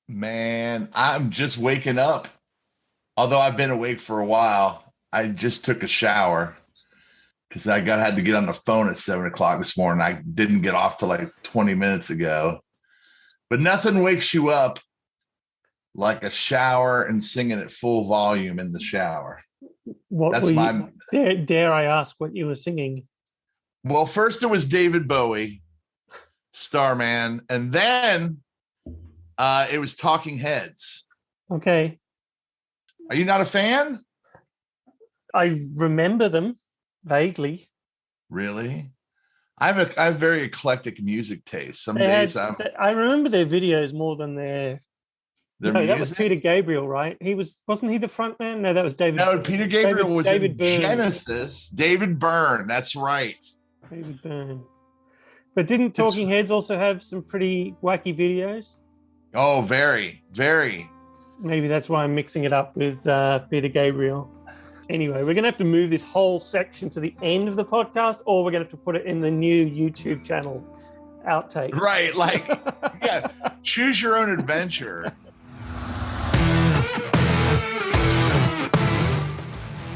Man, I'm just waking up. Although I've been awake for a while, I just took a shower because had to get on the phone at 7 o'clock this morning. I didn't get off till like 20 minutes ago. But nothing wakes you up like a shower and singing at full volume in the shower. What That's were my you, dare I ask what you were singing? Well, first it was David Bowie, Starman, and then it was Talking Heads. Okay. Are you not a fan? I remember them vaguely. Really? I have very eclectic music taste. Some days I remember their videos more than their music. That was Peter Gabriel, right? Wasn't he the front man? No, that was David. No, Peter Gabriel was David in Byrne. Genesis. David Byrne, that's right. David Byrne. But didn't Talking Heads also have some pretty wacky videos? Oh, very, very. Maybe that's why I'm mixing it up with Peter Gabriel. Anyway, we're going to have to move this whole section to the end of the podcast, or we're going to have to put it in the new YouTube channel, Outtakes. Right, like, yeah, choose your own adventure.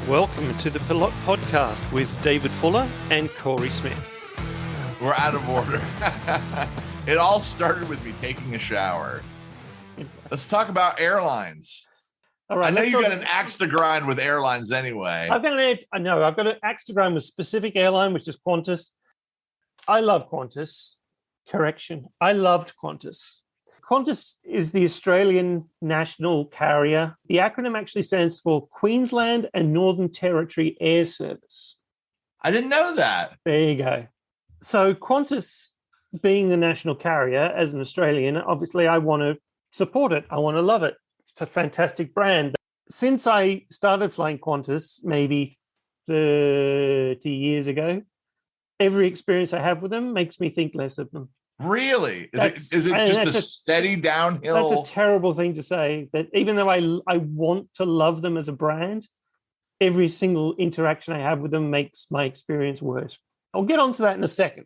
Welcome to the Pilote podcast with David Fuller and Cory Smith. We're out of order. It all started with me taking a shower. Let's talk about airlines. All right, I know you got an axe to grind with airlines anyway. I've got an axe to grind with specific airline, which is Qantas. I love Qantas. Correction, I loved Qantas. Qantas is the Australian national carrier. The acronym actually stands for Queensland and Northern Territory Air Service. I didn't know that. There you go. So Qantas, being the national carrier, as an Australian, obviously I want to support it. I want to love it. It's a fantastic brand. Since I started flying Qantas, maybe 30 years ago, every experience I have with them makes me think less of them. Really? Is it just a steady downhill? That's a terrible thing to say. That even though I want to love them as a brand, every single interaction I have with them makes my experience worse. I'll get onto that in a second.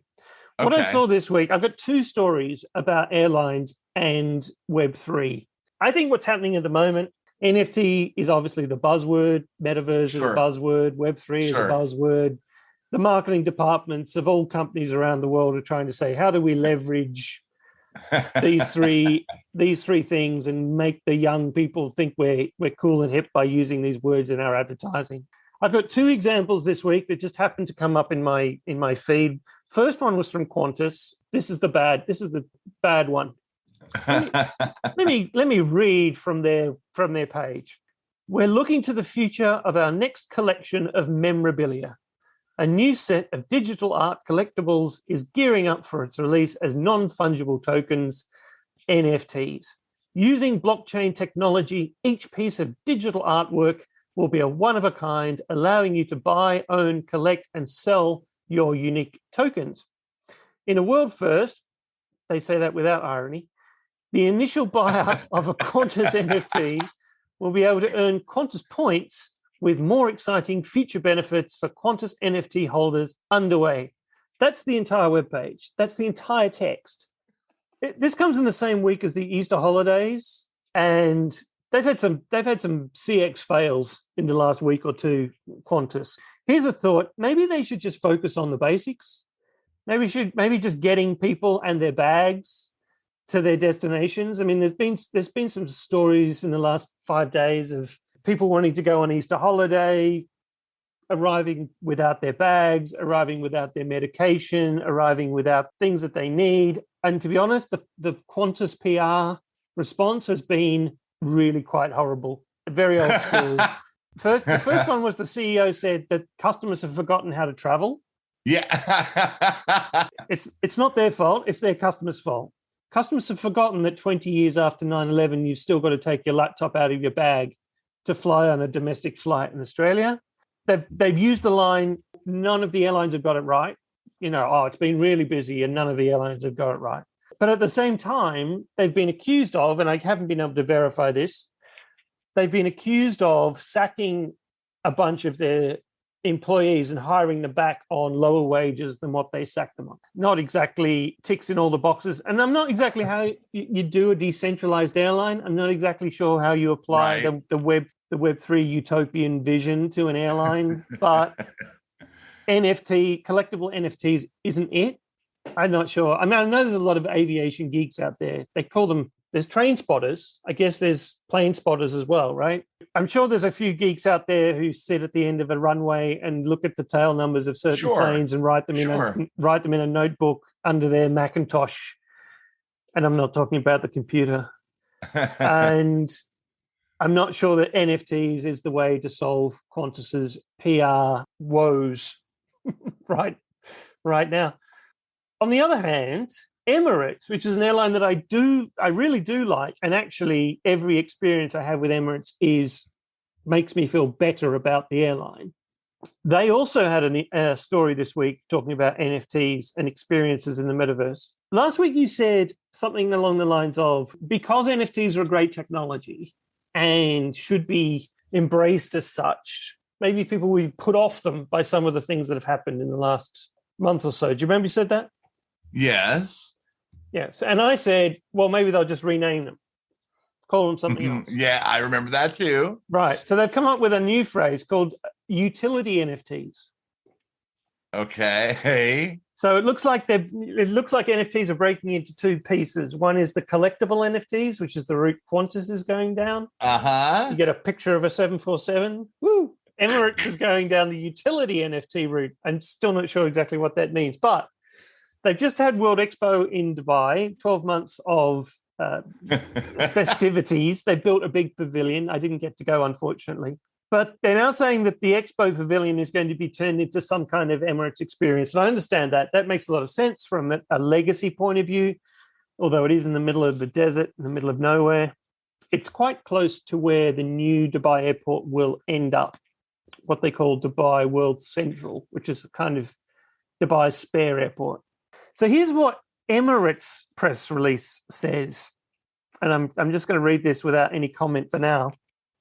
Okay. What I saw this week, I've got two stories about airlines and Web3. I think what's happening at the moment, NFT is obviously the buzzword, Metaverse is a buzzword, Web3 is a buzzword. The marketing departments of all companies around the world are trying to say, how do we leverage these three things and make the young people think we're cool and hip by using these words in our advertising? I've got two examples this week that just happened to come up in my feed. First one was from Qantas. This is the bad one. Let me read from their page. We're looking to the future of our next collection of memorabilia. A new set of digital art collectibles is gearing up for its release as non-fungible tokens, NFTs. Using blockchain technology, each piece of digital artwork will be a one-of-a-kind, allowing you to buy, own, collect, and sell your unique tokens. In a world first, they say that without irony, the initial buyer of a Qantas NFT will be able to earn Qantas points with more exciting future benefits for Qantas NFT holders underway. That's the entire webpage. That's the entire text. This comes in the same week as the Easter holidays, and they've had some CX fails in the last week or two, Qantas. Here's a thought. Maybe they should just focus on the basics. Maybe just getting people and their bags to their destinations. I mean, there's been some stories in the last 5 days of people wanting to go on Easter holiday, arriving without their bags, arriving without their medication, arriving without things that they need. And to be honest, the Qantas PR response has been really quite horrible, very old school. The first one was the CEO said that customers have forgotten how to travel. Yeah. It's not their fault, it's their customers' fault. Customers have forgotten that 20 years after 9/11, you've still got to take your laptop out of your bag to fly on a domestic flight in Australia. They've used the line, none of the airlines have got it right. It's been really busy and none of the airlines have got it right. But at the same time, they've been accused of, and I haven't been able to verify this, they've been accused of sacking a bunch of their employees and hiring them back on lower wages than what they sacked them on. Not exactly ticks in all the boxes. And I'm not exactly how you do a decentralized airline. I'm not exactly sure how you apply the Web3 utopian vision to an airline, but collectible NFTs isn't it. I'm not sure. I mean, I know there's a lot of aviation geeks out there. They call them, there's train spotters. I guess there's plane spotters as well, right? I'm sure there's a few geeks out there who sit at the end of a runway and look at the tail numbers of certain planes and write them in a notebook under their Macintosh. And I'm not talking about the computer. And I'm not sure that NFTs is the way to solve Qantas's PR woes right now. On the other hand, Emirates, which is an airline that I really do like, and actually every experience I have with Emirates makes me feel better about the airline. They also had a story this week talking about NFTs and experiences in the metaverse. Last week you said something along the lines of, because NFTs are a great technology and should be embraced as such, maybe people will be put off them by some of the things that have happened in the last month or so. Do you remember you said that? Yes. Yes. And I said, well, maybe they'll just rename them, call them something else. Yeah, I remember that too. Right. So they've come up with a new phrase called utility NFTs. Okay. So it looks like NFTs are breaking into two pieces. One is the collectible NFTs, which is the route Qantas is going down. Uh-huh. You get a picture of a 747. Woo! Emirates is going down the utility NFT route. I'm still not sure exactly what that means, but they've just had World Expo in Dubai, 12 months of festivities. They built a big pavilion. I didn't get to go, unfortunately. But they're now saying that the Expo pavilion is going to be turned into some kind of Emirates experience. And I understand that. That makes a lot of sense from a legacy point of view, although it is in the middle of the desert, in the middle of nowhere. It's quite close to where the new Dubai airport will end up, what they call Dubai World Central, which is a kind of Dubai's spare airport. So here's what Emirates press release says, and I'm just going to read this without any comment for now.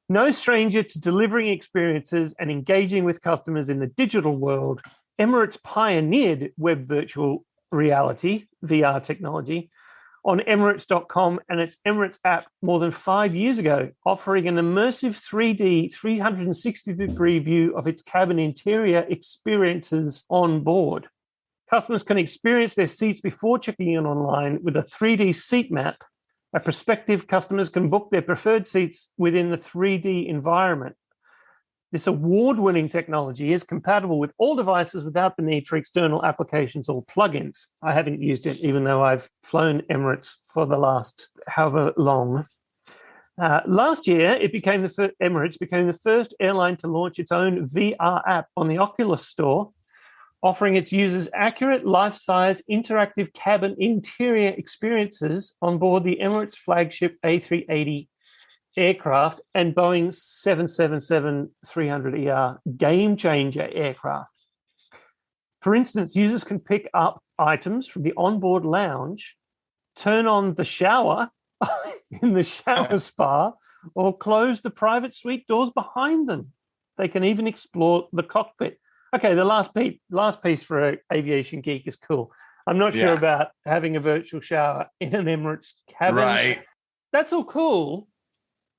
No stranger to delivering experiences and engaging with customers in the digital world, Emirates pioneered web virtual reality, VR technology, on Emirates.com and its Emirates app more than 5 years ago, offering an immersive 3D 360-degree view of its cabin interior experiences on board. Customers can experience their seats before checking in online with a 3D seat map. Prospective customers can book their preferred seats within the 3D environment. This award-winning technology is compatible with all devices without the need for external applications or plugins. I haven't used it, even though I've flown Emirates for the last however long. Last year, Emirates became the first airline to launch its own VR app on the Oculus Store, offering its users accurate, life-size, interactive cabin interior experiences on board the Emirates flagship A380 aircraft and Boeing 777-300ER gamechanger aircraft. For instance, users can pick up items from the onboard lounge, turn on the shower in the shower spa, or close the private suite doors behind them. They can even explore the cockpit. Okay, the last piece for an aviation geek is cool. I'm not sure about having a virtual shower in an Emirates cabin. Right. That's all cool,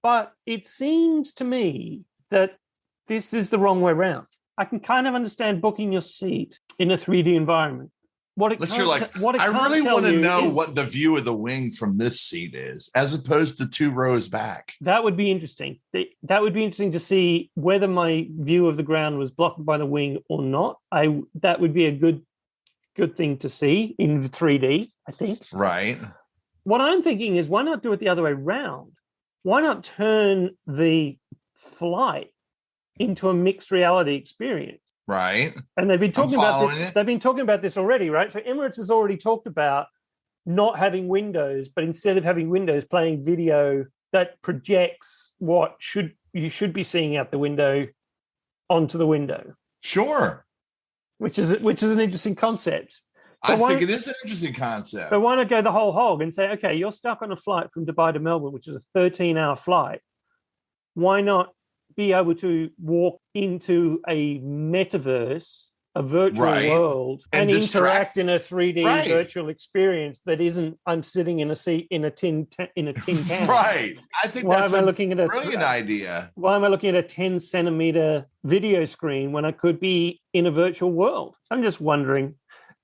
but it seems to me that this is the wrong way around. I can kind of understand booking your seat in a 3D environment. I really want to know what the view of the wing from this seat is, as opposed to 2 rows back. That would be interesting. That would be interesting to see whether my view of the ground was blocked by the wing or not. That would be a good thing to see in 3D, I think. Right. What I'm thinking is, why not do it the other way around? Why not turn the flight into a mixed reality experience? Right. And they've been talking about this already, right? So Emirates has already talked about not having windows, but instead of having windows, playing video that projects what you should be seeing out the window onto the window. Sure. Which is an interesting concept. I think it is an interesting concept. But why not go the whole hog and say, okay, you're stuck on a flight from Dubai to Melbourne, which is a 13-hour flight. Why not be able to walk into a metaverse, a virtual world, and interact in a 3D virtual experience that isn't I'm sitting in a seat in a tin can. Right. I think that's a brilliant idea. Why am I looking at a 10 centimeter video screen when I could be in a virtual world? I'm just wondering.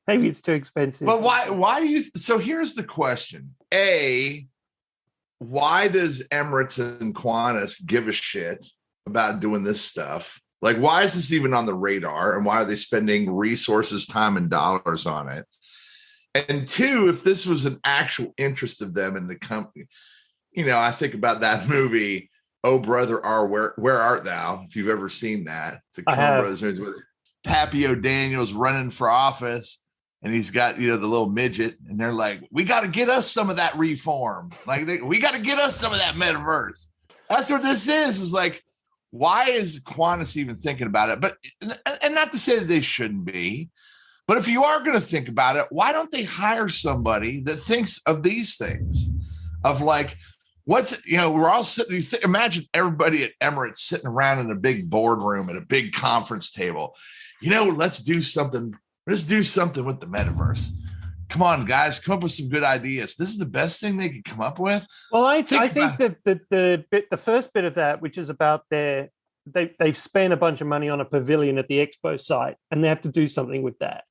Maybe it's too expensive. But why do you? So here's the question. A, why does Emirates and QANTAS give a shit about doing this stuff? Like, why is this even on the radar? And why are they spending resources, time, and dollars on it? And two, if this was an actual interest of them in the company, I think about that movie, Oh Brother, Where Art Thou? If you've ever seen that. It's a Coen Brothers movie with Pappy O'Daniel's running for office. And he's got, the little midget, and they're like, we got to get us some of that reform. Like, we got to get us some of that metaverse. That's what this is like, why is QANTAS even thinking about it? But, and not to say that they shouldn't be, but if you are going to think about it, why don't they hire somebody that thinks of these things? Of like, we're all sitting, imagine everybody at Emirates sitting around in a big boardroom at a big conference table. Let's do something. Let's do something with the metaverse. Come on, guys, come up with some good ideas. This is the best thing they could come up with. Well, I think that the first bit of that, which is about they've spent a bunch of money on a pavilion at the expo site, and they have to do something with that.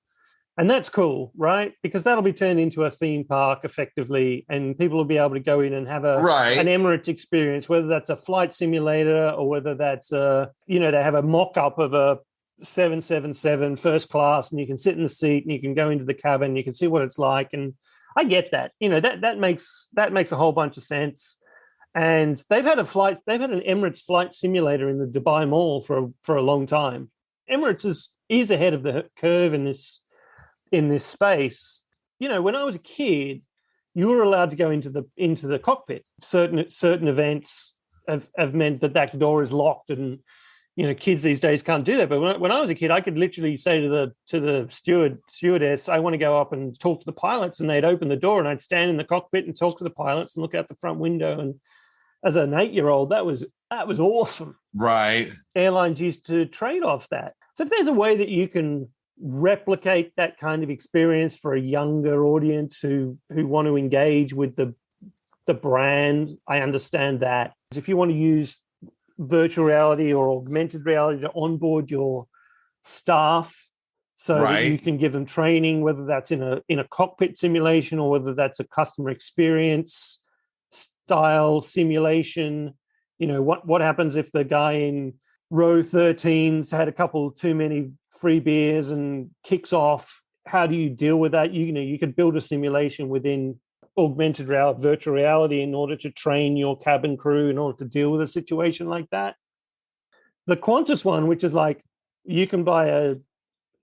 And that's cool, right? Because that'll be turned into a theme park effectively, and people will be able to go in and have an Emirates experience, whether that's a flight simulator or whether that's they have a mock-up of a 777 first class, and you can sit in the seat and you can go into the cabin, you can see what it's like. And I get that, that makes a whole bunch of sense. And they've had an Emirates flight simulator in the Dubai Mall for a long time. Emirates is ahead of the curve in this space. When I was a kid, you were allowed to go into the cockpit. Certain events have meant that door is locked, and kids these days can't do that. But when I was a kid, I could literally say to the stewardess, I want to go up and talk to the pilots, and they'd open the door, and I'd stand in the cockpit and talk to the pilots and look out the front window. And as an 8-year-old, that was awesome. Right. Airlines used to trade off that. So if there's a way that you can replicate that kind of experience for a younger audience who want to engage with the brand, I understand that. If you want to use virtual reality or augmented reality to onboard your staff so that you can give them training, whether that's in a cockpit simulation or whether that's a customer experience style simulation. What happens if the guy in row 13's had a couple too many free beers and kicks off? How do you deal with that? You could build a simulation within augmented reality, virtual reality, in order to train your cabin crew in order to deal with a situation like that. The QANTAS one, which is like you can buy a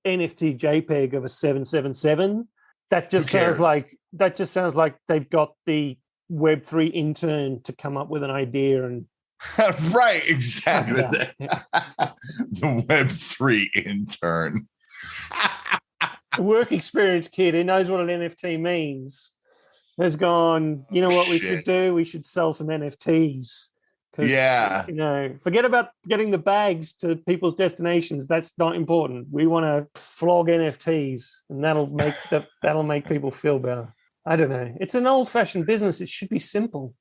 NFT JPEG of a 777, that just sounds like they've got the Web3 intern to come up with an idea and right, exactly. The Web3 intern. A work experience kid who knows what an NFT means has gone, what we should do? We should sell some NFTs. Yeah. Forget about getting the bags to people's destinations. That's not important. We want to flog NFTs, and that'll make people feel better. I don't know. It's an old-fashioned business. It should be simple.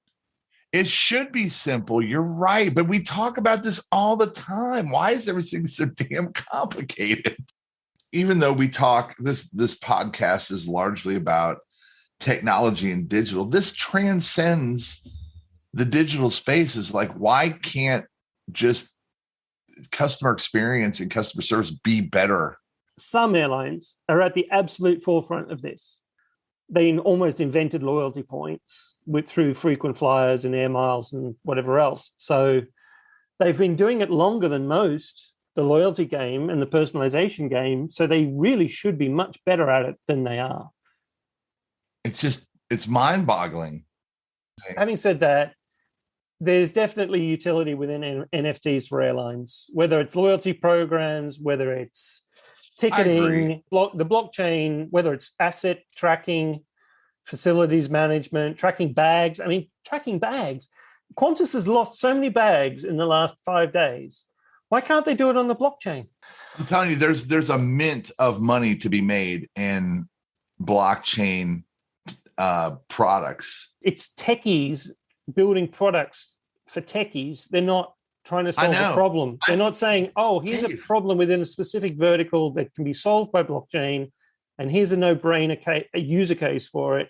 It should be simple. You're right. But we talk about this all the time. Why is everything so damn complicated? Even though we talk, this podcast is largely about technology and digital, this transcends the digital space. Is like, why can't just customer experience and customer service be better? Some airlines are at the absolute forefront of this. They almost invented loyalty points through frequent flyers and air miles and whatever else. So they've been doing it longer than most, the loyalty game and the personalization game. So they really should be much better at it than they are. It's mind-boggling. Having said that, there's definitely utility within NFTs for airlines, whether it's loyalty programs, whether it's ticketing, the blockchain, whether it's asset tracking, facilities management, tracking bags. I mean, tracking bags. Qantas has lost so many bags in the last 5 days. Why can't they do it on the blockchain? I'm telling you, there's a mint of money to be made in blockchain products. It's techies building products for techies. They're not trying to solve a problem. They're not saying, oh, here's a problem within a specific vertical that can be solved by blockchain, and here's a no-brainer a user case for it,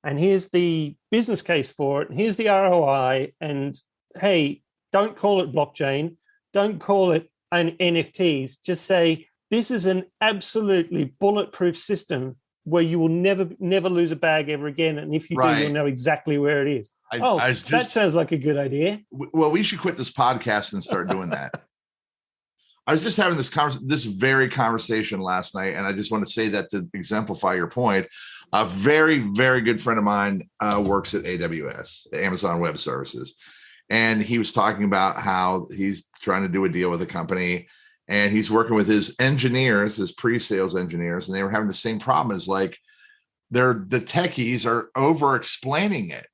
and here's the business case for it, and here's the ROI, and hey, don't call it blockchain, don't call it an NFTs, just say, this is an absolutely bulletproof system where you will never lose a bag ever again, and if you do, you'll know exactly where it is. That sounds like a good idea. Well, we should quit this podcast and start doing that. I was just having this very conversation last night, and I just want to say that to exemplify your point. A very, very good friend of mine works at AWS, Amazon Web Services, and he was talking about how he's trying to do a deal with a company, and he's working with his engineers, his pre-sales engineers, and they were having the same problem as like the techies are over-explaining it.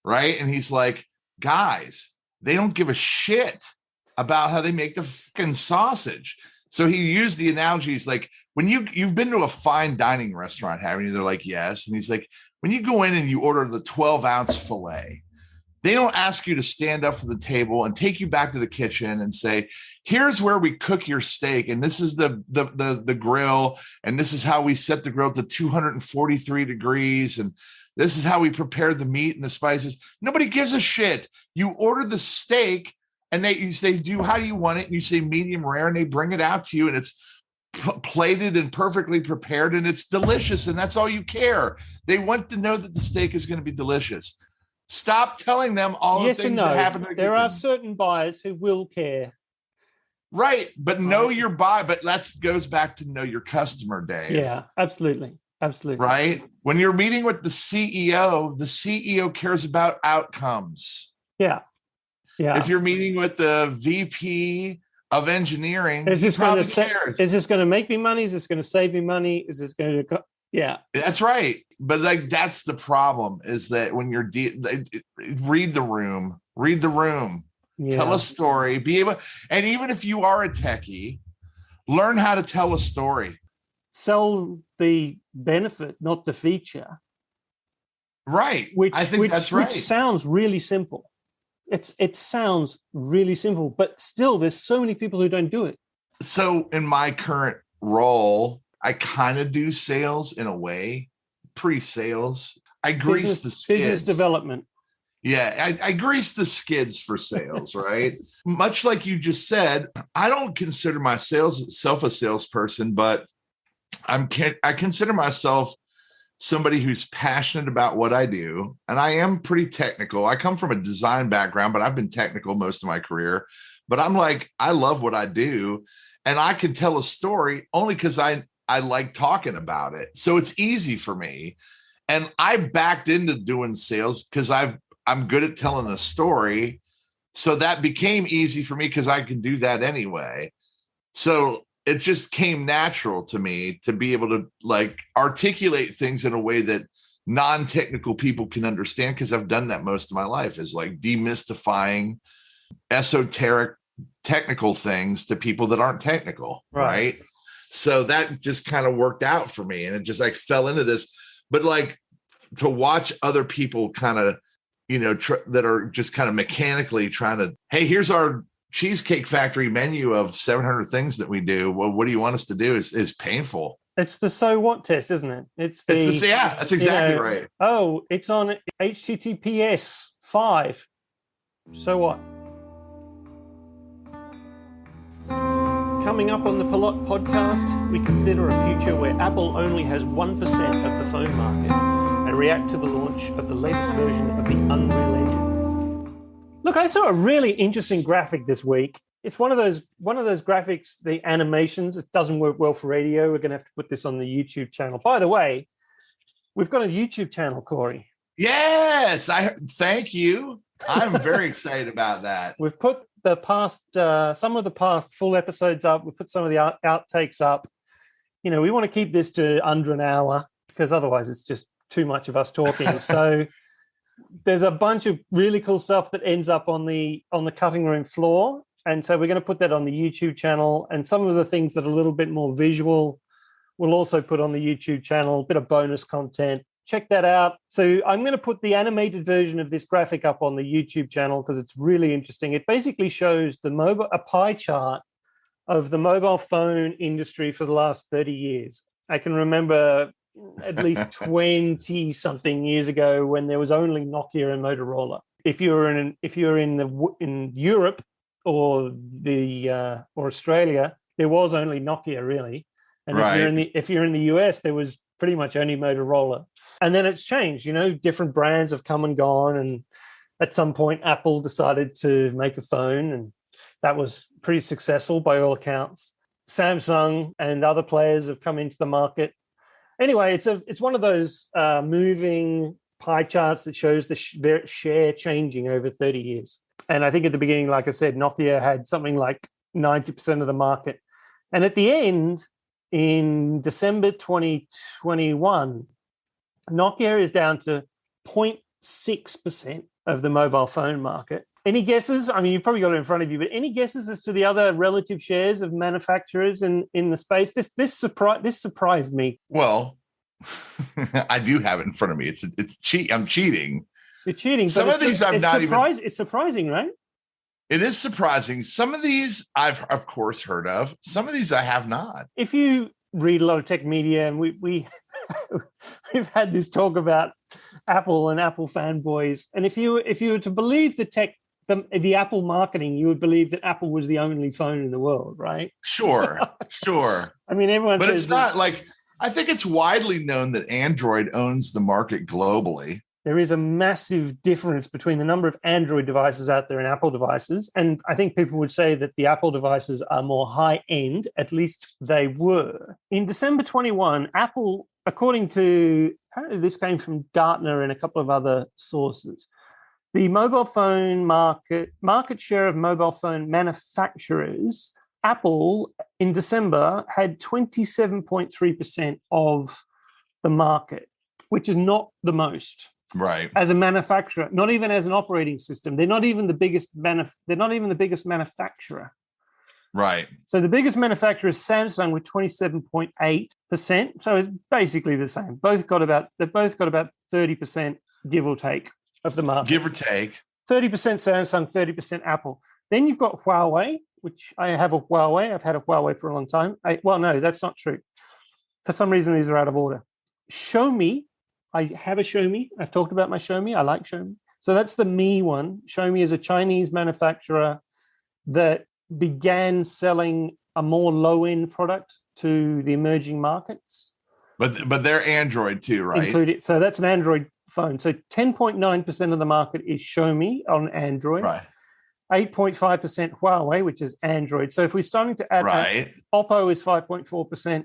Right. And he's like, guys, they don't give a shit about how they make the fucking sausage. So he used the analogy. He's like, when you've been to a fine dining restaurant, haven't you? They're like, yes. And he's like, when you go in and you order the 12-ounce filet, they don't ask you to stand up from the table and take you back to the kitchen and say, here's where we cook your steak. And this is the grill. And this is how we set the grill to 243 degrees. And this is how we prepare the meat and the spices. Nobody gives a shit. You order the steak and you say, how do you want it? And you say medium rare, and they bring it out to you, and it's plated and perfectly prepared, and it's delicious. And that's all you care. They want to know that the steak is going to be delicious. Stop telling them all the things that happen. There are certain buyers who will care. Right. But know your buyer. But that goes back to know your customer, Dave. Yeah, absolutely. Absolutely. Right. When you're meeting with the CEO cares about outcomes. Yeah. Yeah. If you're meeting with the VP of engineering, is this going to make me money? Is this going to save me money? Is this going to yeah. That's right. But like that's the problem, is that when you're read the room, tell a story, and even if you are a techie, learn how to tell a story. Sell the benefit, not the feature. Right. I think that's right. Which sounds really simple. It sounds really simple, but still there's so many people who don't do it. So in my current role, I kind of do sales in a way, pre-sales. I grease the skids. Business development. Yeah, I grease the skids for sales, right? Much like you just said, I don't consider myself a salesperson, but I consider myself somebody who's passionate about what I do, and I am pretty technical. I come from a design background, but I've been technical most of my career. But I'm like, I love what I do, and I can tell a story only because I like talking about it. So it's easy for me, and I backed into doing sales because I'm good at telling a story, so that became easy for me because I can do that anyway. So it just came natural to me to be able to like articulate things in a way that non-technical people can understand, because I've done that most of my life, is like demystifying esoteric technical things to people that aren't technical. Right. So that just kind of worked out for me, and it just like fell into this. But like to watch other people kind of, that are just kind of mechanically trying to, hey, here's our Cheesecake Factory menu of 700 things that we do. Well, what do you want us to do is painful. It's the so what test, isn't it? Yeah, that's exactly right. Oh, it's on HTTPS 5. So what? Coming up on the Pilote podcast, we consider a future where Apple only has 1% of the phone market and react to the launch of the latest version of the Unreal Engine. Look, I saw a really interesting graphic this week. It's one of those graphics, the animations. It doesn't work well for radio. We're going to have to put this on the YouTube channel. By the way, we've got a YouTube channel, Cory. Yes, thank you. I'm very excited about that. We've put some of the past full episodes up. We've put some of the outtakes up. We want to keep this to under an hour, because otherwise it's just too much of us talking. So there's a bunch of really cool stuff that ends up on the cutting room floor. And so we're going to put that on the YouTube channel. And some of the things that are a little bit more visual, we'll also put on the YouTube channel, a bit of bonus content. Check that out. So I'm going to put the animated version of this graphic up on the YouTube channel because it's really interesting. It basically shows a pie chart of the mobile phone industry for the last 30 years. I can remember at least 20 something years ago when there was only Nokia and Motorola. If you're in Europe or Australia, there was only Nokia really. And if you're in the US, there was pretty much only Motorola. And then it's changed, different brands have come and gone. And at some point, Apple decided to make a phone, and that was pretty successful by all accounts. Samsung and other players have come into the market. Anyway, it's one of those moving pie charts that shows the share changing over 30 years. And I think at the beginning, like I said, Nokia had something like 90% of the market. And at the end, in December 2021, Nokia is down to 0.6% of the mobile phone market. Any guesses? I mean, you've probably got it in front of you, but any guesses as to the other relative shares of manufacturers in the space? This surprised me. Well, I do have it in front of me. It's cheat. I'm cheating. You're cheating. Some of these It's surprising, right? It is surprising. Some of these I've of course heard of. Some of these I have not. If you read a lot of tech media, and we've had this talk about Apple and Apple fanboys, and if you were to believe the Apple marketing, you would believe that Apple was the only phone in the world, right? Sure. I mean, everyone but says it's not like, I think it's widely known that Android owns the market globally. There is a massive difference between the number of Android devices out there and Apple devices. And I think people would say that the Apple devices are more high-end, at least they were. In December 21, Apple, according to, apparently this came from Gartner and a couple of other sources, the mobile phone market share of mobile phone manufacturers, Apple in December had 27.3% of the market, which is not the most. Right. As a manufacturer, not even as an operating system. They're not even the biggest manufacturer. Right. So the biggest manufacturer is Samsung with 27.8%. So it's basically the same. They've both got about 30%, give or take, of the market. Give or take. 30% Samsung, 30% Apple. Then you've got Huawei, which I have a Huawei. I've had a Huawei for a long time. Well, no, that's not true. For some reason, these are out of order. Xiaomi. I have a Xiaomi. I've talked about my Xiaomi. I like Xiaomi. So that's the Mi one. Xiaomi is a Chinese manufacturer that began selling a more low-end product to the emerging markets. But they're Android too, right? So that's an Android phone. So 10.9% of the market is Xiaomi on Android. Right. 8.5% Huawei, which is Android. So if we're starting to add that, Oppo is 5.4%.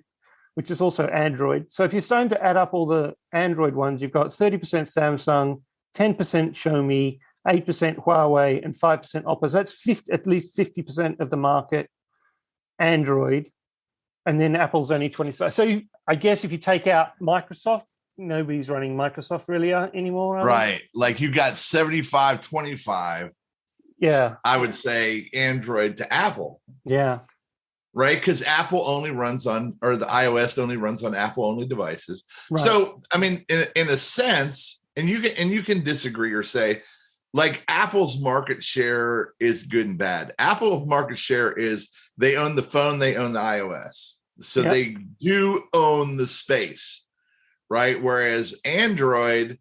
Which is also Android. So if you're starting to add up all the Android ones, you've got 30% Samsung, 10% Xiaomi, 8% Huawei, and 5% Oppo. So that's at least 50% of the market, Android. And then Apple's only 25%. So I guess if you take out Microsoft, nobody's running Microsoft really anymore. Right. Like you got 75-25. Yeah. I would say Android to Apple. Yeah. Right, because Apple only runs on, or the iOS only runs on Apple-only devices. Right. So, I mean, in a sense, and you can disagree or say, like Apple's market share is good and bad. Apple's market share is they own the phone, they own the iOS, so they do own the space, right? Whereas Android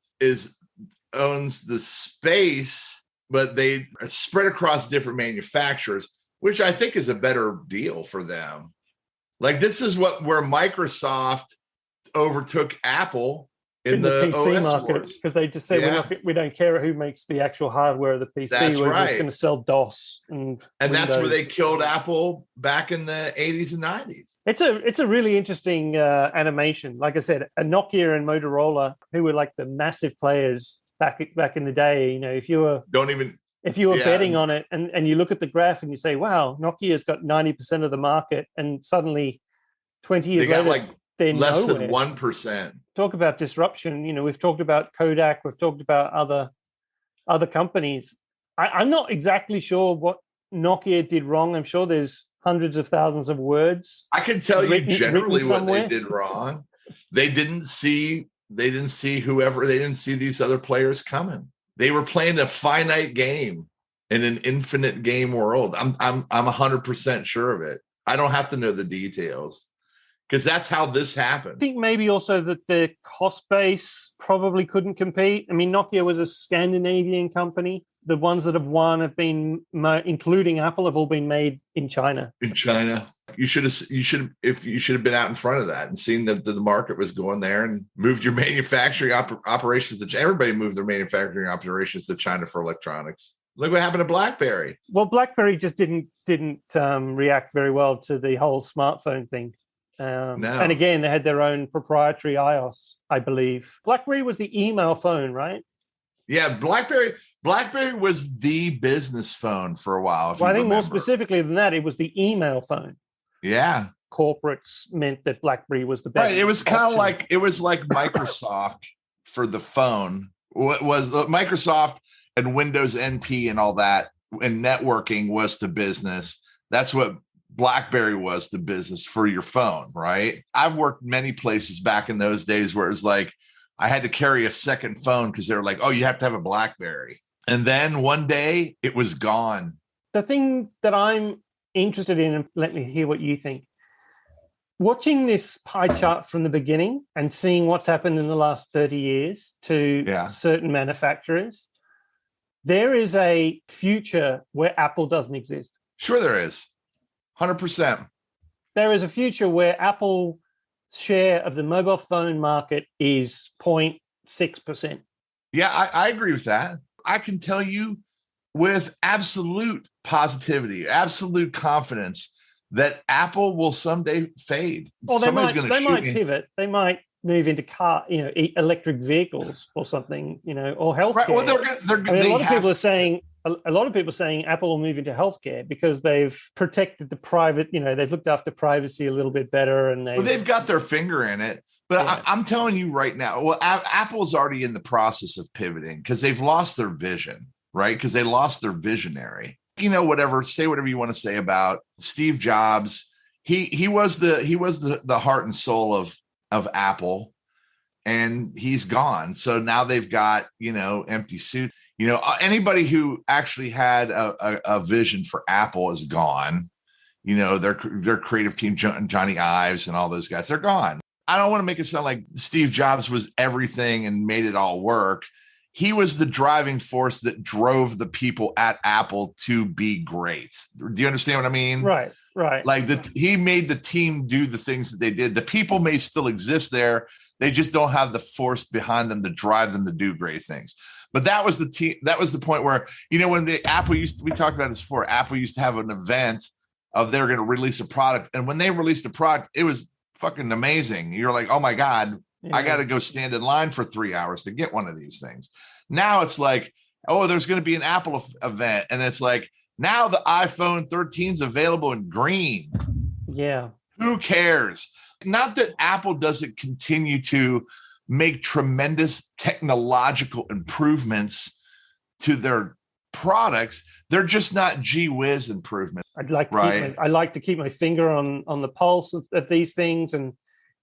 owns the space, but they are spread across different manufacturers, which I think is a better deal for them. Like this is where Microsoft overtook Apple in the PC OS market, because they just say we don't care who makes the actual hardware of the PC. We're just going to sell DOS and that's where they killed Apple back in the 80s and 90s. It's a really interesting animation. Like I said, a Nokia and Motorola, who were like the massive players back in the day. If you were betting on it and you look at the graph and you say, wow, Nokia's got 90% of the market, and suddenly 20 years later, they're less than 1%. Talk about disruption. We've talked about Kodak, we've talked about other other companies. I'm not exactly sure what Nokia did wrong. I'm sure there's hundreds of thousands of words. I can tell you generally what somewhere. they did wrong. They didn't see these other players coming. They were playing a finite game in an infinite game world. I'm 100% sure of it. I don't have to know the details because that's how this happened. I think maybe also that the cost base probably couldn't compete. I mean, Nokia was a Scandinavian company. The ones that have won have been, including Apple, have all been made in China. In China, you should have been out in front of that and seen that the market was going there and moved your manufacturing operations to. Everybody moved their manufacturing operations to China for electronics. Look what happened to BlackBerry. Well, BlackBerry just didn't react very well to the whole smartphone thing. No. And again, they had their own proprietary iOS, I believe. BlackBerry was the email phone, right? Yeah, BlackBerry was the business phone for a while. Well, I think more specifically than that, it was the email phone. Yeah. Corporates meant that BlackBerry was the best. Right. It was kind of like Microsoft for the phone. What was Microsoft and Windows NT and all that, and networking was to business. That's what BlackBerry was to business for your phone, right? I've worked many places back in those days where it was like I had to carry a second phone because they were like, oh, you have to have a BlackBerry. And then one day it was gone. The thing that I'm interested in, and let me hear what you think. Watching this pie chart from the beginning and seeing what's happened in the last 30 years to certain manufacturers, there is a future where Apple doesn't exist. Sure there is. 100%. There is a future where Apple's share of the mobile phone market is 0.6%. Yeah, I agree with that. I can tell you with absolute positivity, absolute confidence that Apple will someday fade. Well, they might pivot. They might move into electric vehicles or something, or healthcare. Right. Well, a lot of people are saying Apple will move into healthcare because they've protected the private, they've looked after privacy a little bit better, and they've got their finger in it. But I'm telling you right now, well, Apple's already in the process of pivoting because they've lost their vision, right? Because they lost their visionary. Say whatever you want to say about Steve Jobs. He was the heart and soul of Apple, and he's gone. So now they've got, empty suits. Anybody who actually had a vision for Apple is gone. Their creative team, Johnny Ives and all those guys, they're gone. I don't want to make it sound like Steve Jobs was everything and made it all work. He was the driving force that drove the people at Apple to be great. Do you understand what I mean? Right. He made the team do the things that they did. The people may still exist there. They just don't have the force behind them to drive them to do great things. But that was the team. That was the point where, when we talked about this before, Apple used to have an event of they're going to release a product. And when they released a product, it was fucking amazing. You're like, oh my God, I got to go stand in line for 3 hours to get one of these things. Now it's like, oh, there's going to be an Apple event. And it's like, now the iPhone 13 is available in green. Yeah. Who cares? Not that Apple doesn't continue to make tremendous technological improvements to their products. They're just not gee whiz improvements. I'd like to keep my finger on the pulse of these things. And,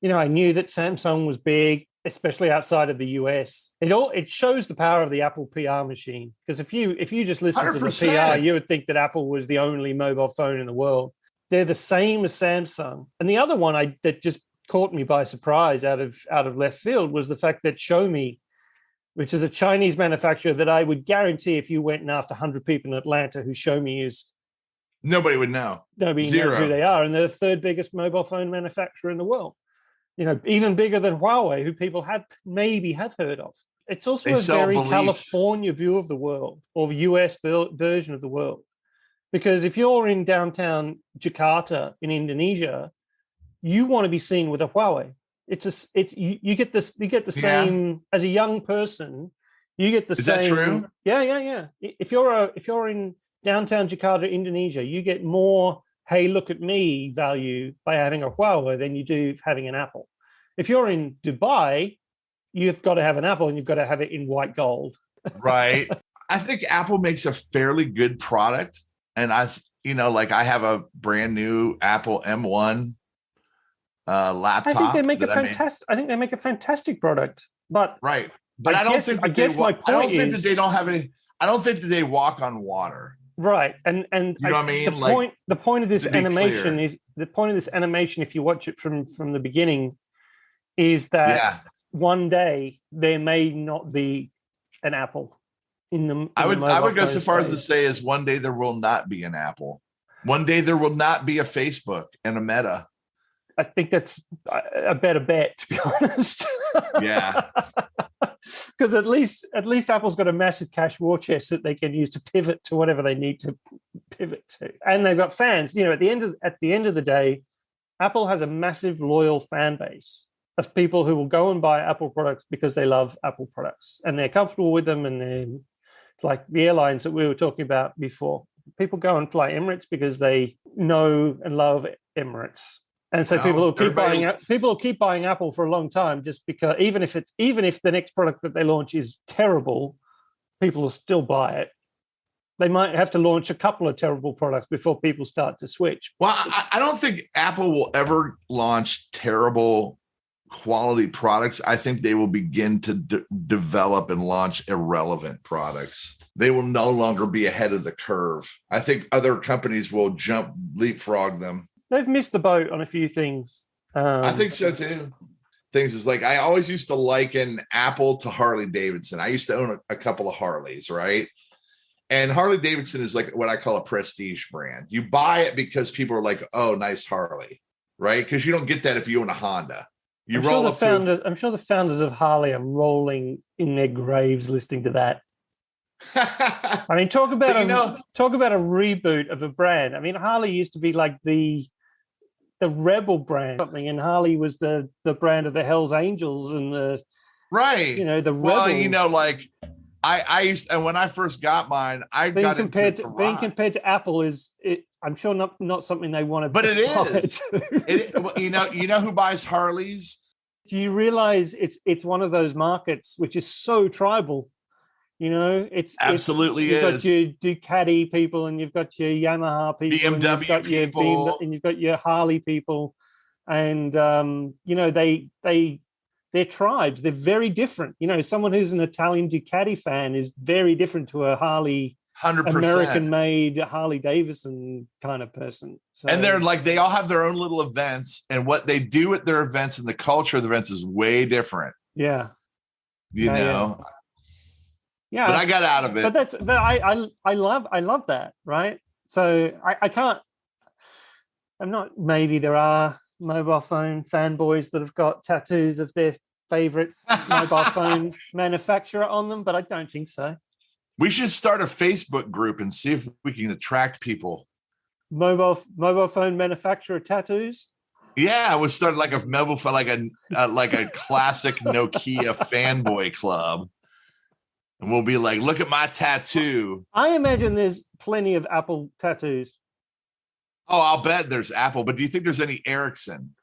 I knew that Samsung was big, especially outside of the US. It shows the power of the Apple PR machine. Because if you just listen 100%. To the PR, you would think that Apple was the only mobile phone in the world. They're the same as Samsung. And the other one that just caught me by surprise out of left field was the fact that Xiaomi, which is a Chinese manufacturer that I would guarantee if you went and asked 100 people in Atlanta who Xiaomi is, nobody would know. Nobody knows who they are. And they're the third biggest mobile phone manufacturer in the world. Even bigger than Huawei, who people maybe have heard of. It's also a very California view of the world, or US version of the world. Because if you're in downtown Jakarta in Indonesia, you want to be seen with a Huawei. You get the same as a young person. You get the same. Is that true? Yeah. If you're in downtown Jakarta, Indonesia, you get more hey, look at me value by having a Huawei than you do having an Apple. If you're in Dubai, you've got to have an Apple and you've got to have it in white gold. Right. I think Apple makes a fairly good product, and like I have a brand new Apple M1 laptop. I think they make a fantastic product, but right. But I don't think that they don't have any. I don't think that they walk on water. Right, and you know what I mean. The point of this animation is if you watch it from the beginning, is that one day there may not be an Apple in the. I would go so far as to say is one day there will not be an Apple. One day there will not be a Facebook and a Meta. I think that's a better bet, to be honest. Yeah. Because at least Apple's got a massive cash war chest that they can use to pivot to whatever they need to pivot to, and they've got fans. At the end of the day, Apple has a massive loyal fan base of people who will go and buy Apple products because they love Apple products and they're comfortable with them. And it's like the airlines that we were talking about before. People go and fly Emirates because they know and love Emirates. And so people will keep buying Apple for a long time, just because even if the next product that they launch is terrible, people will still buy it. They might have to launch a couple of terrible products before people start to switch. Well, I don't think Apple will ever launch terrible quality products. I think they will begin to develop and launch irrelevant products. They will no longer be ahead of the curve. I think other companies will leapfrog them. They've missed the boat on a few things. I think so too. Things is like I always used to liken Apple to Harley Davidson. I used to own a couple of Harleys, right? And Harley Davidson is like what I call a prestige brand. You buy it because people are like, "Oh, nice Harley," right? Because you don't get that if you own a Honda. I'm sure the founders of Harley are rolling in their graves listening to that. I mean, talk about a reboot of a brand. I mean, Harley used to be like the rebel brand, something, and Harley was the brand of the Hells Angels and the the rebels. Like I used, and when I first got mine, being compared to Apple I'm sure not something they want to. But it is. You know who buys Harleys? Do you realize it's one of those markets which is so tribal? It's absolutely you've got your Ducati people, and you've got your Yamaha people, BMW people, and you've got your Harley people, and they're tribes. They're very different. Someone who's an Italian Ducati fan is very different to a Harley 100% American-made Harley Davidson kind of person. So, and they're like, they all have their own little events, and what they do at their events and the culture of the events is way different. Yeah, Yeah, but I got out of it. But I love that, right? So I can't. Maybe there are mobile phone fanboys that have got tattoos of their favorite mobile phone manufacturer on them, but I don't think so. We should start a Facebook group and see if we can attract people. Mobile phone manufacturer tattoos. Yeah, we'll start like a mobile phone, like a classic Nokia fanboy club. And we'll be like, look at my tattoo. I imagine there's plenty of Apple tattoos. Oh, I'll bet there's Apple. But do you think there's any Ericsson?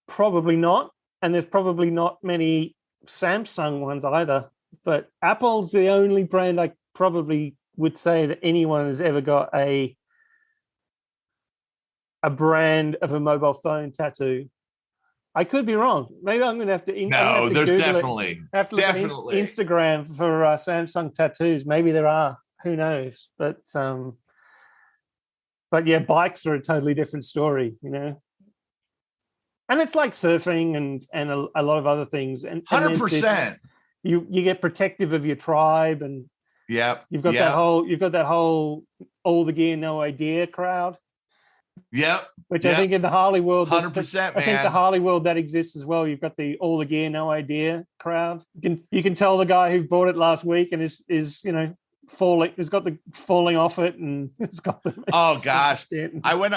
Probably not. And there's probably not many Samsung ones either. But Apple's the only brand I probably would say that anyone has ever got a brand of a mobile phone tattoo. I could be wrong. Maybe I'm going to have to. There's definitely. I have to look at Instagram for Samsung tattoos. Maybe there are. Who knows? But yeah, bikes are a totally different story, And it's like surfing and a lot of other things. And 100%. You get protective of your tribe, and you've got that whole all the gear, no idea crowd. Yep. Which I think in the Harley world, 100%, man. I think the Harley world that exists as well. You've got the all the gear, no idea crowd. You can tell the guy who bought it last week and is falling. Has got the falling off it, and it's got the. Oh gosh, I went.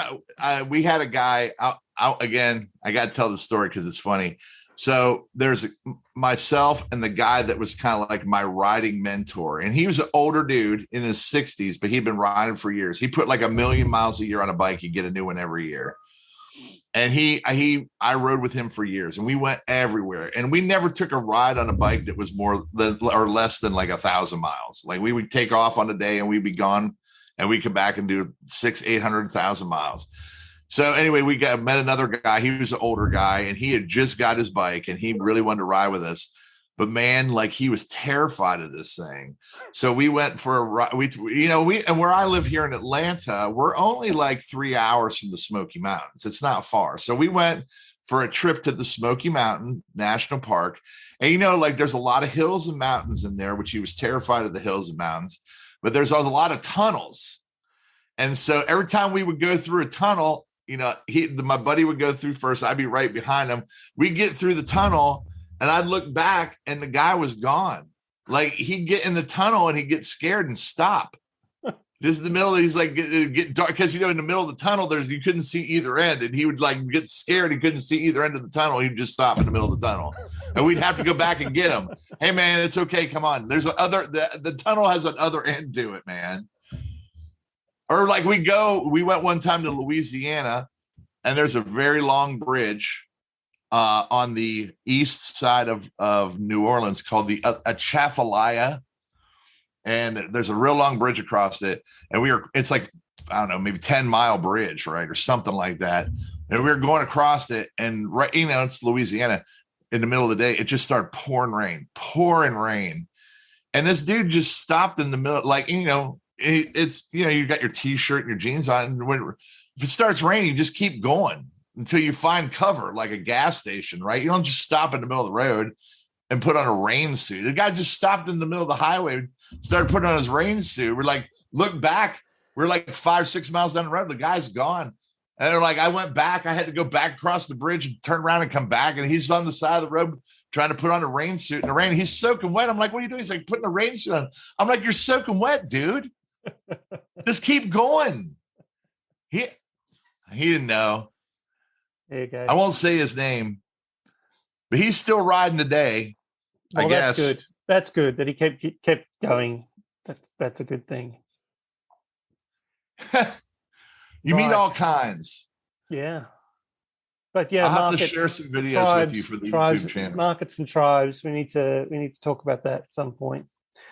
We had a guy out again. I got to tell the story because it's funny. So there's myself and the guy that was kind of like my riding mentor. And he was an older dude in his 60s, but he'd been riding for years. He put like 1 million miles a year on a bike. He'd get a new one every year. And I rode with him for years, and we went everywhere. And we never took a ride on a bike that was more than or less than like 1,000 miles. Like we would take off on a day and we'd be gone, and we come back and do 600-800,000 miles. So anyway, met another guy. He was an older guy, and he had just got his bike, and he really wanted to ride with us. But man, like he was terrified of this thing. So we went for a ride. And where I live here in Atlanta, we're only like 3 hours from the Smoky Mountains. It's not far. So we went for a trip to the Smoky Mountain National Park. And like there's a lot of hills and mountains in there, which he was terrified of the hills and mountains, but there's a lot of tunnels. And so every time we would go through a tunnel, my buddy would go through first. I'd be right behind him. We'd get through the tunnel, and I'd look back, and the guy was gone. Like he'd get in the tunnel and he'd get scared and stop. Just in the middle, he's like get dark because in the middle of the tunnel, you couldn't see either end, and he would like get scared. He couldn't see either end of the tunnel. He'd just stop in the middle of the tunnel, and we'd have to go back and get him. Hey man, it's okay. Come on. There's the tunnel has another end to it, man. Or like we went one time to Louisiana, and there's a very long bridge on the east side of New Orleans called the Atchafalaya, and there's a real long bridge across it, and it's like, I don't know, maybe 10-mile bridge, right, or something like that, and we were going across it, and it's Louisiana. In the middle of the day, it just started pouring rain, and this dude just stopped in the middle, like it's you got your t-shirt and your jeans on, and if it starts raining, you just keep going until you find cover, like a gas station, right? You don't just stop in the middle of the road and put on a rain suit. The guy just stopped in the middle of the highway, started putting on his rain suit. We're like, look back. We're like 5-6 miles down the road. The guy's gone. And they're like, I went back. I had to go back across the bridge and turn around and come back. And he's on the side of the road trying to put on a rain suit in the rain. He's soaking wet. I'm like, what are you doing? He's like, putting a rain suit on. I'm like, you're soaking wet, dude. Just keep going. He didn't know. There you go. I won't say his name, but he's still riding today. I guess. That's good. That's good that he kept going. That's a good thing. You meet all kinds. Yeah. But yeah, I'll have to share some videos with you for the YouTube channel. Markets and tribes. We need to talk about that at some point.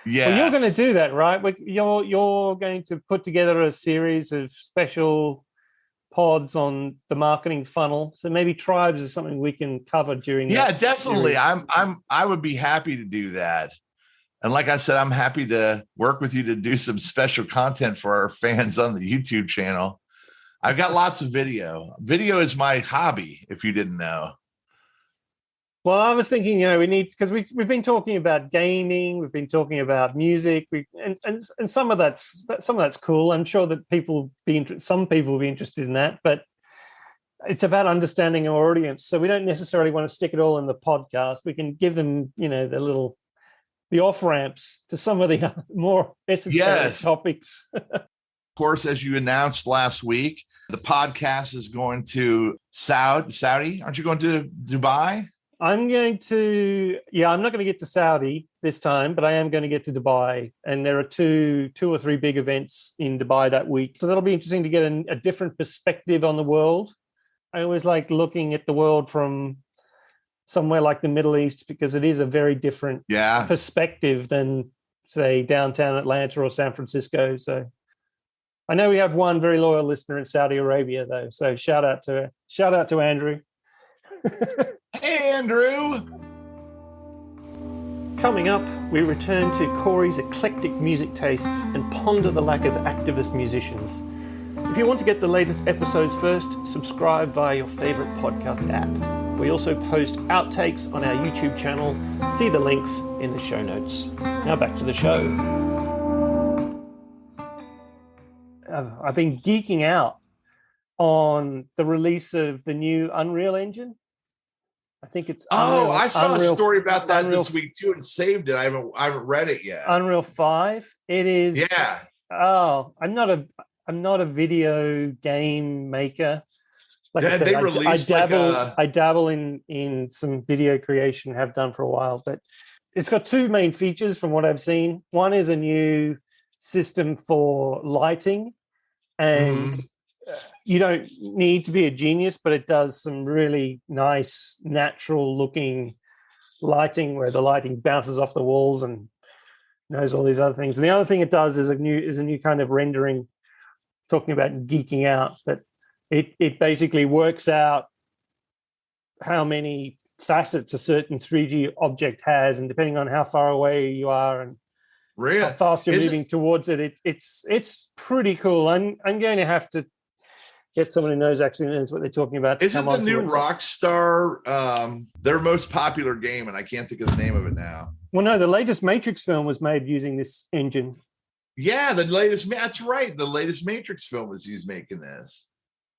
Yeah. Well, you're going to do that, right? You're going to put together a series of special pods on the marketing funnel. So maybe tribes is something we can cover during. Yeah, definitely. I would be happy to do that. And like I said, I'm happy to work with you to do some special content for our fans on the YouTube channel. I've got lots of video. Video is my hobby, if you didn't know. Well, I was thinking, we need, because we've been talking about gaming, we've been talking about music, and some of that's cool. I'm sure that some people will be interested in that, but it's about understanding our audience. So we don't necessarily want to stick it all in the podcast. We can give them, the off ramps to some of the more esoteric topics. Of course, as you announced last week, the podcast is going to Saudi. Aren't you going to Dubai? I'm not going to get to Saudi this time, but I am going to get to Dubai. And there are two or three big events in Dubai that week. So that'll be interesting to get a different perspective on the world. I always like looking at the world from somewhere like the Middle East, because it is a very different perspective than, say, downtown Atlanta or San Francisco. So I know we have one very loyal listener in Saudi Arabia, though. So shout out to Andrew. Hey, Andrew. Coming up, we return to Cory's eclectic music tastes and ponder the lack of activist musicians. If you want to get the latest episodes first, subscribe via your favorite podcast app. We also post outtakes on our YouTube channel. See the links in the show notes. Now back to the show. I've been geeking out on the release of the new Unreal Engine. I think it's I saw a story about that this week too, and saved it. I haven't read it yet. Unreal 5. It is. Yeah. Oh, I'm not a video game maker. Like I said, I dabble in some video creation, have done for a while, but it's got two main features from what I've seen. One is a new system for lighting and you don't need to be a genius, but it does some really nice, natural looking lighting where the lighting bounces off the walls and knows all these other things. And the other thing it does is a new kind of rendering, talking about geeking out, but it basically works out how many facets a certain 3D object has, and depending on how far away you are and how fast you're moving towards it, it's pretty cool. I'm going to have to get someone who actually knows what they're talking about. Isn't the new Rockstar their most popular game, and I can't think of the name of it now? Well, no, the latest Matrix film was made using this engine. Yeah, that's right. The latest Matrix film was used making this.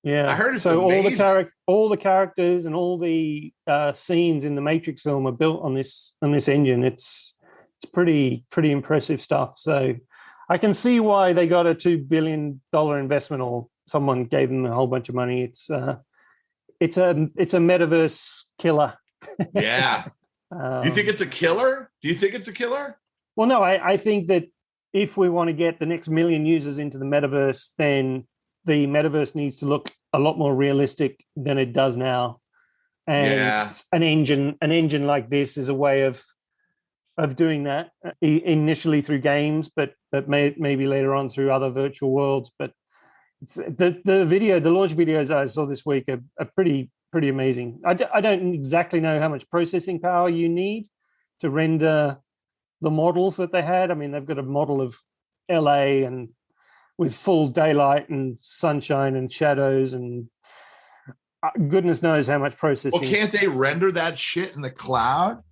Yeah, I heard it's so amazing. all the characters and all the scenes in the Matrix film are built on this engine. It's pretty impressive stuff. So I can see why they got a $2 billion investment, or someone gave them a whole bunch of money. It's a metaverse killer. Yeah. You think it's a killer? Do you think it's a killer? Well, no, I think that if we want to get the next million users into the metaverse, then the metaverse needs to look a lot more realistic than it does now. And an engine like this is a way of doing that, initially through games, but maybe later on through other virtual worlds. But it's, the launch videos I saw this week are pretty amazing. I don't exactly know how much processing power you need to render the models that they had. I mean, they've got a model of LA and with full daylight and sunshine and shadows, and goodness knows how much processing. Well, can't they render that shit in the cloud?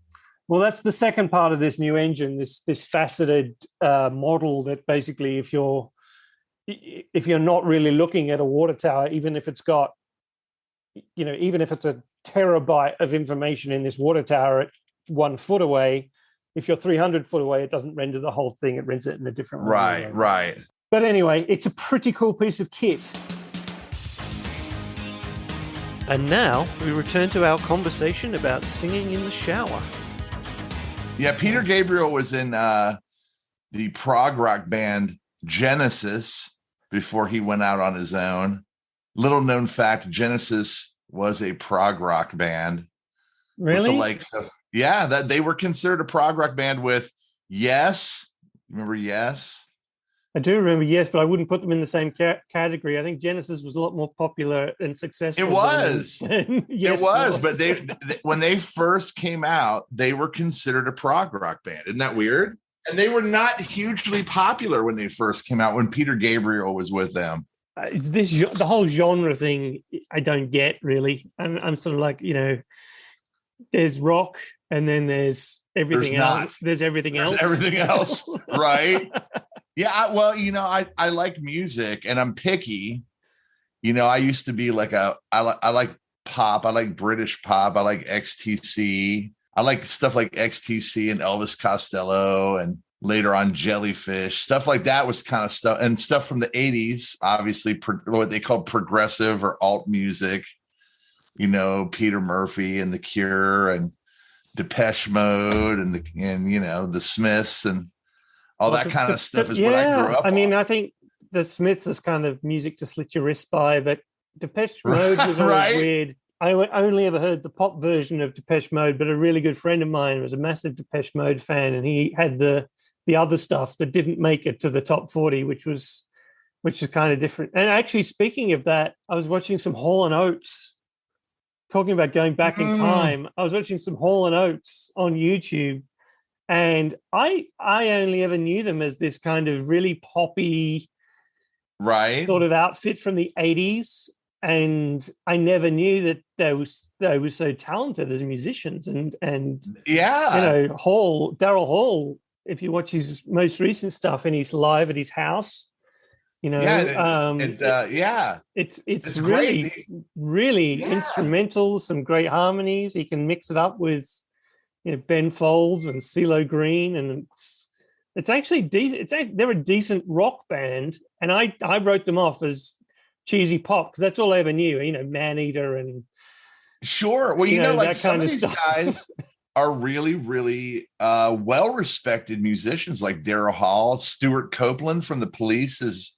Well, that's the second part of this new engine, this faceted model that basically, if you're not really looking at a water tower, even if it's got, even if it's a terabyte of information in this water tower at 1 foot away, if you're 300 foot away, it doesn't render the whole thing. It renders it in a different way. Right. But anyway, it's a pretty cool piece of kit. And now we return to our conversation about singing in the shower. Yeah, Peter Gabriel was in the prog rock band Genesis before he went out on his own. Little known fact, Genesis was a prog rock band. Really? With the likes of, that they were considered a prog rock band with Yes. Remember Yes? I do remember Yes, but I wouldn't put them in the same category. I think Genesis was a lot more popular and successful. It was. Yes, it was, but they when they first came out, they were considered a prog rock band. Isn't that weird? And they were not hugely popular when they first came out, when Peter Gabriel was with them. The whole genre thing, I don't get really. I'm sort of like, there's rock and then there's everything else. There's everything else. Right? Yeah, I like music and I'm picky. I used to be like I like pop. I like British pop. I like XTC. I like stuff like XTC and Elvis Costello, and later on Jellyfish. Stuff like that was kind of stuff, and stuff from the 80s, obviously what they call progressive or alt music. Peter Murphy and The Cure and Depeche Mode and the Smiths and all that kind of stuff is what I grew up on. I think the Smiths is kind of music to slit your wrist by, but Depeche Mode was always weird. I only ever heard the pop version of Depeche Mode, but a really good friend of mine was a massive Depeche Mode fan, and he had the other stuff that didn't make it to the top 40, which is kind of different. And actually, speaking of that, I was watching some Hall & Oates. Talking about going back in time, I was watching some Hall & Oates on YouTube, and I only ever knew them as this kind of really poppy sort of outfit from the 80s. And I never knew that they were so talented as musicians. And Daryl Hall, if you watch his most recent stuff and he's live at his house, it's really, really instrumental, some great harmonies. He can mix it up with Ben Folds and CeeLo Green, and it's actually decent. They're a decent rock band, and I wrote them off as cheesy pop because that's all I ever knew. Maneater and sure. Well, like some of these guys are really, really well-respected musicians, like Daryl Hall. Stuart Copeland from The Police is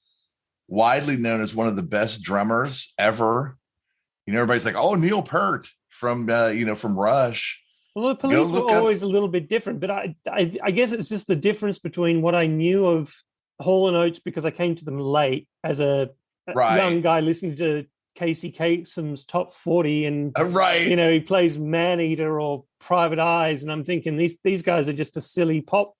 widely known as one of the best drummers ever. Everybody's like, oh, Neil Peart from from Rush. Well, the Police were always a little bit different, but I guess it's just the difference between what I knew of Hall & Oates, because I came to them late as a young guy listening to Casey Kasem's Top 40, and he plays Maneater or Private Eyes, and I'm thinking these guys are just a silly pop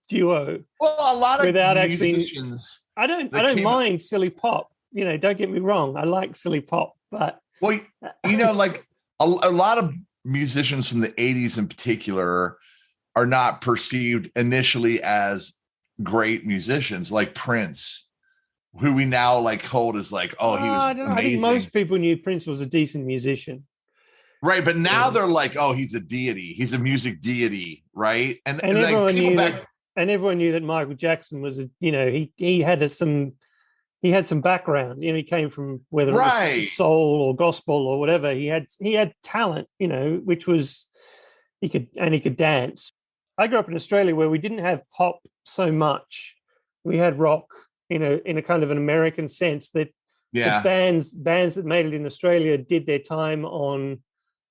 duo. Well, a lot of musicians. I don't mind silly pop. Don't get me wrong. I like silly pop, but like a lot of musicians from the 80s in particular are not perceived initially as great musicians, like Prince, who we now hold as he was amazing. I think most people knew Prince was a decent musician, right? But now they're like, oh, he's a deity, he's a music deity, right? And everyone knew and everyone knew that Michael Jackson was he had some background. He came from whether it was soul or gospel or whatever. He had talent, which was he could dance. I grew up in Australia where we didn't have pop so much. We had rock, in a kind of an American sense, that the bands that made it in Australia did their time on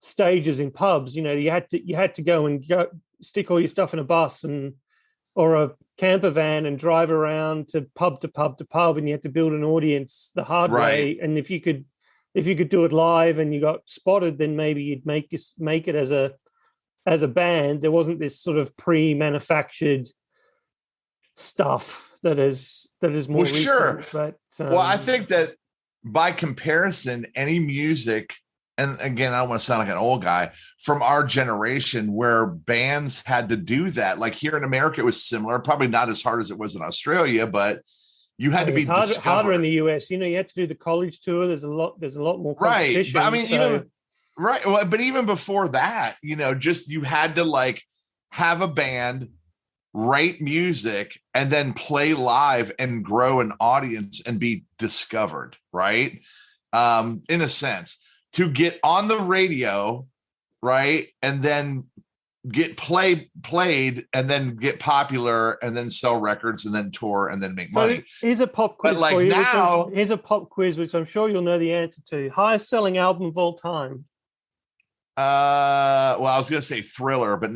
stages in pubs. You had to go stick all your stuff in a bus or a camper van and drive around to pub to pub to pub, and you had to build an audience the hard way. And if you could do it live and you got spotted, then maybe you'd make it as a band. There wasn't this sort of pre-manufactured stuff that is more recent. Sure. But I think that by comparison, any music, and again, I don't want to sound like an old guy, from our generation where bands had to do that. Like here in America, it was similar, probably not as hard as it was in Australia, but you had to be harder in the US. You had to do the college tour. There's a lot more competition. Right. Well, but even before that, just you had to have a band, write music, and then play live and grow an audience and be discovered, right? In a sense, to get on the radio, right? And then get played and then get popular and then sell records and then tour and then make money. Here's a pop quiz for you. Here's a pop quiz, which I'm sure you'll know the answer to. Highest selling album of all time. Well, I was going to say Thriller, but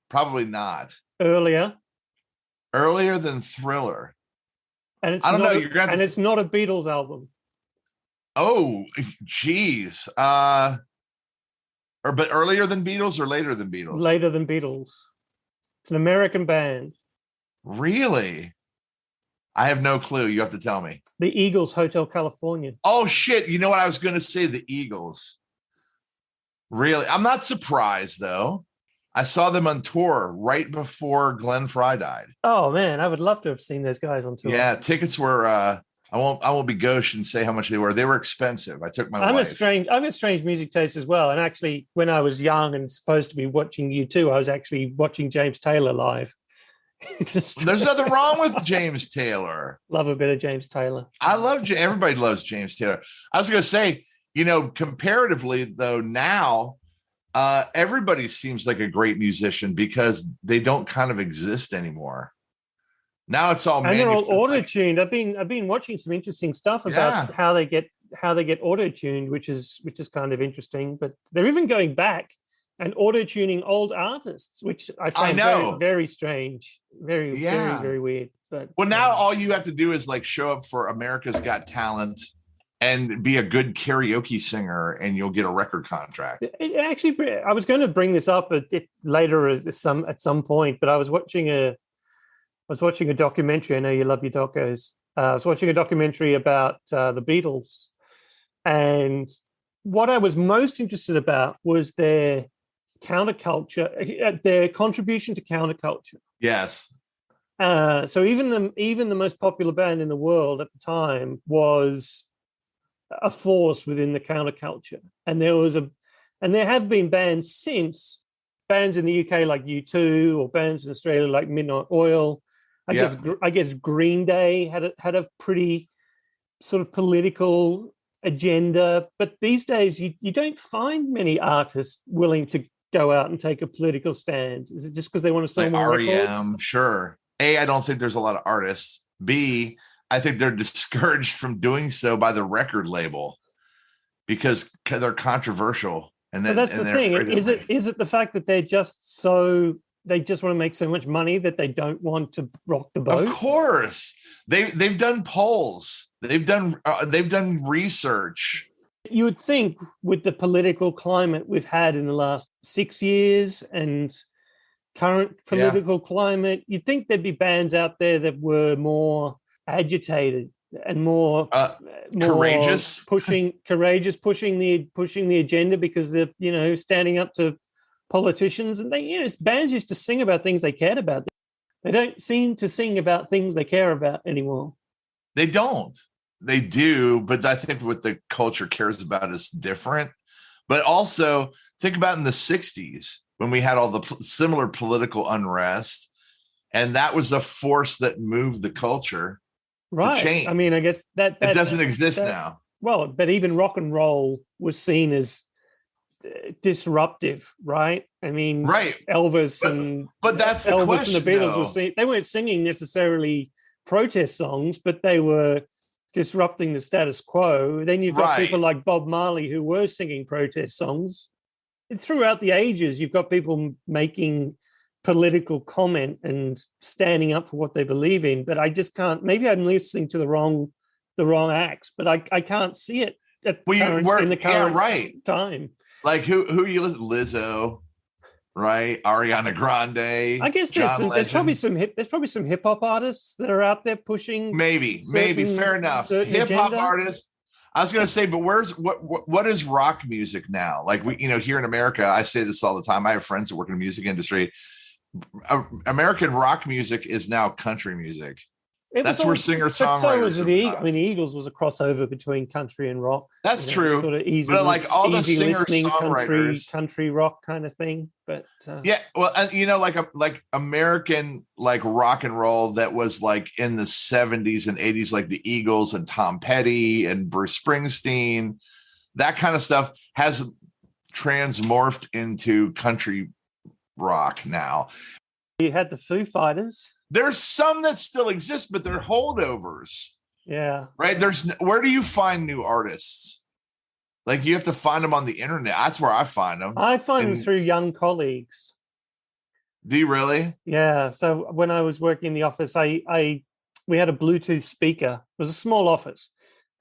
probably not. Earlier than Thriller. And it's not a Beatles album. Oh, geez. But earlier than Beatles or later than Beatles? Later than Beatles. It's an American band. Really? I have no clue. You have to tell me. The Eagles, Hotel California. Oh, shit. You know what I was going to say? The Eagles. Really? I'm not surprised, though. I saw them on tour right before Glenn Fry died. Oh, man. I would love to have seen those guys on tour. Yeah, tickets were... I won't be gauche and say how much they were. They were expensive. I took my wife. I have a strange music taste as well. And actually, when I was young and supposed to be watching U2, I was actually watching James Taylor live. There's nothing wrong with James Taylor. Love a bit of James Taylor. Everybody loves James Taylor. I was going to say, comparatively though, now everybody seems like a great musician because they don't kind of exist anymore. Now it's all, and they're all auto-tuned. I've been watching some interesting stuff about how they get auto-tuned, which is kind of interesting. But they're even going back and auto-tuning old artists, which I find very, very strange, very weird. But now all you have to do is show up for America's Got Talent and be a good karaoke singer, and you'll get a record contract. I was going to bring this up later at some point, but I was watching a documentary. I know you love your docos. I was watching a documentary about the Beatles, and what I was most interested about was their counterculture, their contribution to counterculture. Yes. So even the most popular band in the world at the time was a force within the counterculture, and there have been bands since, bands in the UK like U2 or bands in Australia like Midnight Oil. I guess Green Day had a pretty sort of political agenda, but these days you don't find many artists willing to go out and take a political stand. Is it just because they want to sell more REM? records? Sure. A, I don't think there's a lot of artists. B, I think they're discouraged from doing so by the record label because they're controversial. And then, so that's the thing. Is it the fact that they just want to make so much money that they don't want to rock the boat? Of course, they've done polls, they've done research. You would think with the political climate we've had in the last 6 years and current political climate, you'd think there'd be bands out there that were more agitated and more courageous, pushing the agenda because they're standing up to politicians, and bands used to sing about things they cared about. They don't seem to sing about things they care about anymore. They don't. They do, but I think what the culture cares about is different. But also think about in the 60s when we had all the similar political unrest, and that was a force that moved the culture to change. I mean, I guess that it doesn't exist now. Well, but even rock and roll was seen as disruptive, right? I mean, Elvis but that's the Elvis question, and the Beatles they weren't singing necessarily protest songs, but they were disrupting the status quo. Then you've got people like Bob Marley who were singing protest songs. And throughout the ages, you've got people making political comment and standing up for what they believe in. But I just can't. Maybe I'm listening to the wrong acts, but I can't see it in the current time. Like who you listen? Lizzo, right? Ariana Grande. I guess there's probably some hip hop artists that are out there pushing. Maybe fair enough. Hip hop artists. I was going to say, but what is rock music now? Like here in America, I say this all the time. I have friends that work in the music industry. American rock music is now country music. That's where singer-songwriters. So was the Eagles. I mean, the Eagles was a crossover between country and rock. That's true. Sort of easy, but like all the singer-songwriters, country rock kind of thing. But like American like rock and roll that was like in the 70s and 80s, like the Eagles and Tom Petty and Bruce Springsteen, that kind of stuff has transmorphed into country rock now. You had the Foo Fighters. There's some that still exist, but they're holdovers. Yeah. Right. Where do you find new artists? Like you have to find them on the internet. That's where I find them. I find them through young colleagues. Do you really? Yeah. So when I was working in the office, we had a Bluetooth speaker. It was a small office.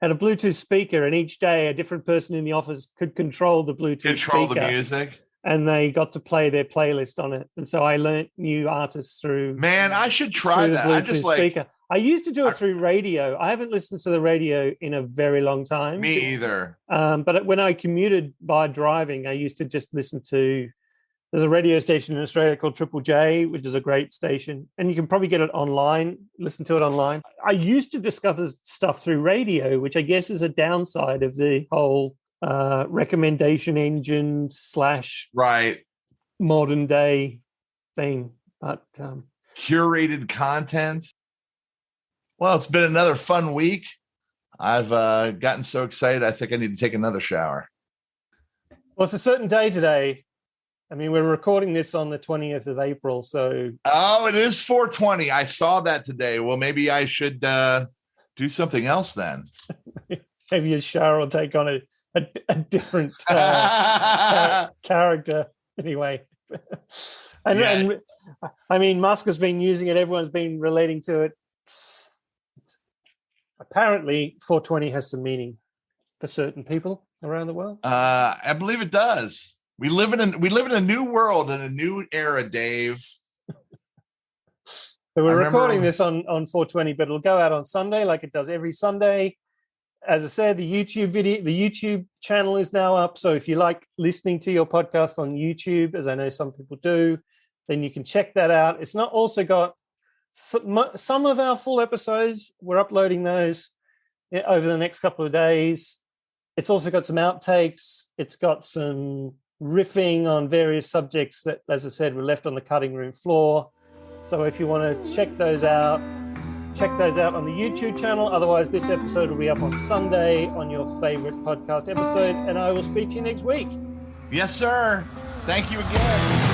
Had a Bluetooth speaker, and each day a different person in the office could control the Bluetooth speaker. The music. And they got to play their playlist on it. And so I learned new artists through. Man, I should try that. I just speaker. I used to do it through radio. I haven't listened to the radio in a very long time. Me either. But when I commuted by driving, I used to just listen to. There's a radio station in Australia called Triple J, which is a great station. And you can probably get it online, listen to it online. I used to discover stuff through radio, which I guess is a downside of the whole recommendation engine / modern day thing, but curated content. Well, it's been another fun week. I've gotten so excited I think I need to take another shower. Well, it's a certain day today. I mean, we're recording this on the 20th of April, so it is 420. I saw that today. Well, maybe I should do something else then. Maybe a shower will take on a different character anyway. And I mean, Musk has been using it. Everyone's been relating to it. Apparently 420 has some meaning for certain people around the world. I believe it does. We live in a new world, in a new era, Dave. So we're recording this on 420, but it'll go out on Sunday like it does every Sunday. As I said, the YouTube channel is now up. So if you like listening to your podcast on YouTube, as I know some people do, then you can check that out. It's not also got some of our full episodes. We're uploading those over the next couple of days. It's also got some outtakes. It's got some riffing on various subjects that, as I said, were left on the cutting room floor. So if you want to check those out on the YouTube channel. Otherwise, this episode will be up on Sunday on your favorite podcast episode, and I will speak to you next week. Yes, sir. Thank you again.